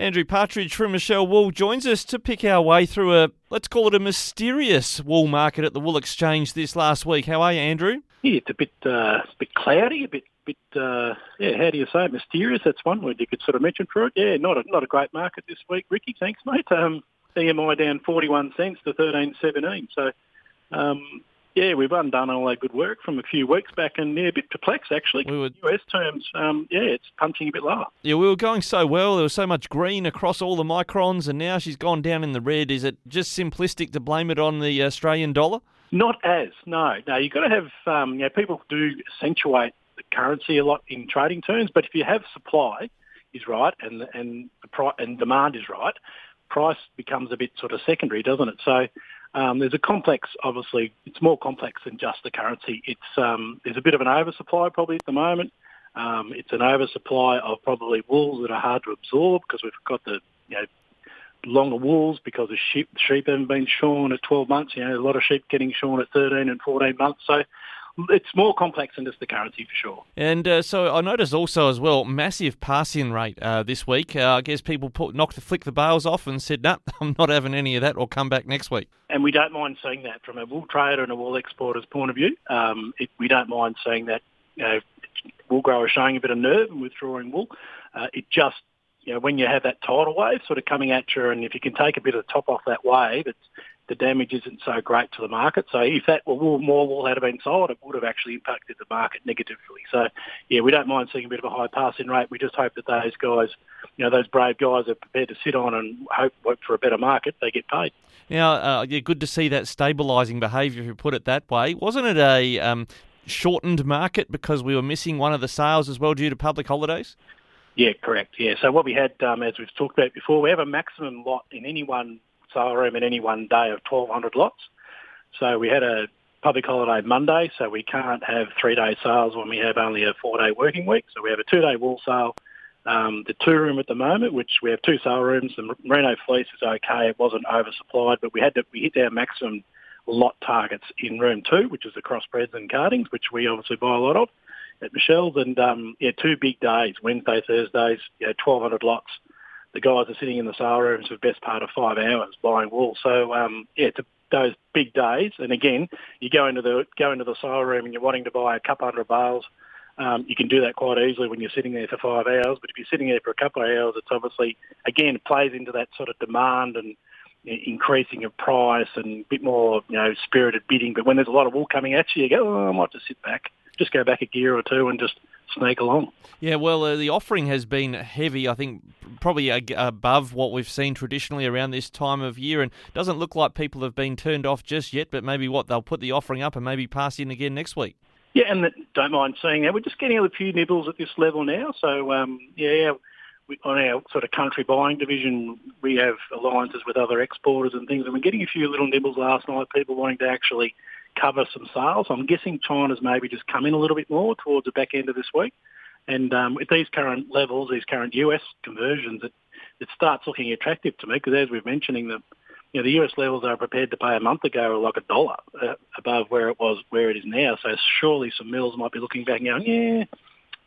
Andrew Partridge from Michell Wool joins us to pick our way through let's call it a mysterious wool market at the Wool Exchange this last week. How are you, Andrew? Yeah, it's a bit cloudy, a bit. How do you say it? Mysterious. That's one word you could sort of mention for it. Yeah, not a great market this week, Rikki. Thanks, mate. EMI down 41 cents to 13.17. So, we've undone all our good work from a few weeks back, and a bit perplexed actually. In US terms, it's punching a bit lower. Yeah, we were going so well. There was so much green across all the microns, and now she's gone down in the red. Is it just simplistic to blame it on the Australian dollar? Not as, no. You've got to have, people do accentuate the currency a lot in trading terms, but if you have supply is right and demand is right, price becomes a bit sort of secondary, doesn't it? So there's a complex, obviously, it's more complex than just the currency. It's there's a bit of an oversupply probably at the moment. It's an oversupply of probably wools that are hard to absorb because we've got the, longer wools because the sheep haven't been shorn at 12 months. A lot of sheep getting shorn at 13 and 14 months. So it's more complex than just the currency for sure. And so I noticed also as well, massive pass-in rate this week. I guess people flick the bales off and said, no, I'm not having any of that, or come back next week. And we don't mind seeing that from a wool trader and a wool exporter's point of view. We don't mind seeing that, wool growers showing a bit of nerve and withdrawing wool. It just, when you have that tidal wave sort of coming at you, and if you can take a bit of the top off that wave, the damage isn't so great to the market. So if that more wool had been sold, it would have actually impacted the market negatively. So, we don't mind seeing a bit of a high pass-in rate. We just hope that those guys, those brave guys are prepared to sit on and hope for a better market, they get paid. Now, good to see that stabilising behaviour, if you put it that way. Wasn't it a shortened market because we were missing one of the sales as well due to public holidays? Yeah, correct. Yeah, so what we had, as we've talked about before, we have a maximum lot in any one sale room in any one day of 1,200 lots. So we had a public holiday Monday, so we can't have 3-day sales when we have only a 4-day working week. So we have a 2-day wool sale. The 2-room at the moment, which we have 2 sale rooms. The merino fleece is okay. It wasn't oversupplied, but we hit our maximum lot targets in room 2, which is the crossbreds and cardings, which we obviously buy a lot of at Michelle's. And 2 big days, Wednesday, Thursdays, 1,200 lots. The guys are sitting in the sale rooms for the best part of 5 hours buying wool. So it's those big days. And again, you go into the sale room and you're wanting to buy a couple hundred bales. You can do that quite easily when you're sitting there for 5 hours. But if you're sitting there for a couple of hours, it's obviously, again, it plays into that sort of demand and increasing of price and a bit more, spirited bidding. But when there's a lot of wool coming at you, you go, I might just sit back. Just go back a gear or two and just sneak along. Yeah, well, the offering has been heavy, I think, probably above what we've seen traditionally around this time of year, and it doesn't look like people have been turned off just yet, but maybe they'll put the offering up and maybe pass in again next week. Yeah, and don't mind seeing that. We're just getting a few nibbles at this level now, so, on our sort of country buying division, we have alliances with other exporters and things, and we're getting a few little nibbles last night, people wanting to actually cover some sales. I'm guessing China's maybe just come in a little bit more towards the back end of this week. And with these current levels, these current US conversions, it starts looking attractive to me because, as we're mentioning, the US levels are prepared to pay a month ago like $1 above where it is now. So surely some mills might be looking back and going,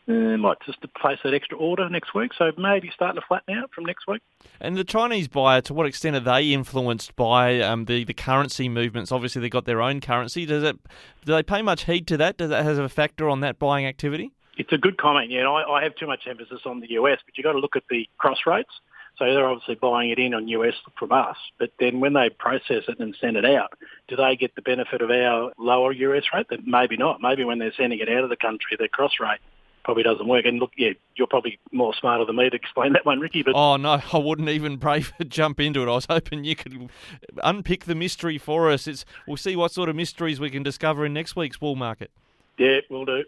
might just place that extra order next week. So maybe starting to flatten out from next week. And the Chinese buyer, to what extent are they influenced by the currency movements? Obviously, they've got their own currency. Do they pay much heed to that? Does that have a factor on that buying activity? It's a good comment. Yeah, I have too much emphasis on the US, but you've got to look at the cross rates. So they're obviously buying it in on US from us, but then when they process it and send it out, do they get the benefit of our lower US rate? That maybe not. Maybe when they're sending it out of the country, their cross rate probably doesn't work. And look, you're probably more smarter than me to explain that one, Rikki. But oh no, I wouldn't even jump into it. I was hoping you could unpick the mystery for us. We'll see what sort of mysteries we can discover in next week's wool market. Yeah, we'll do.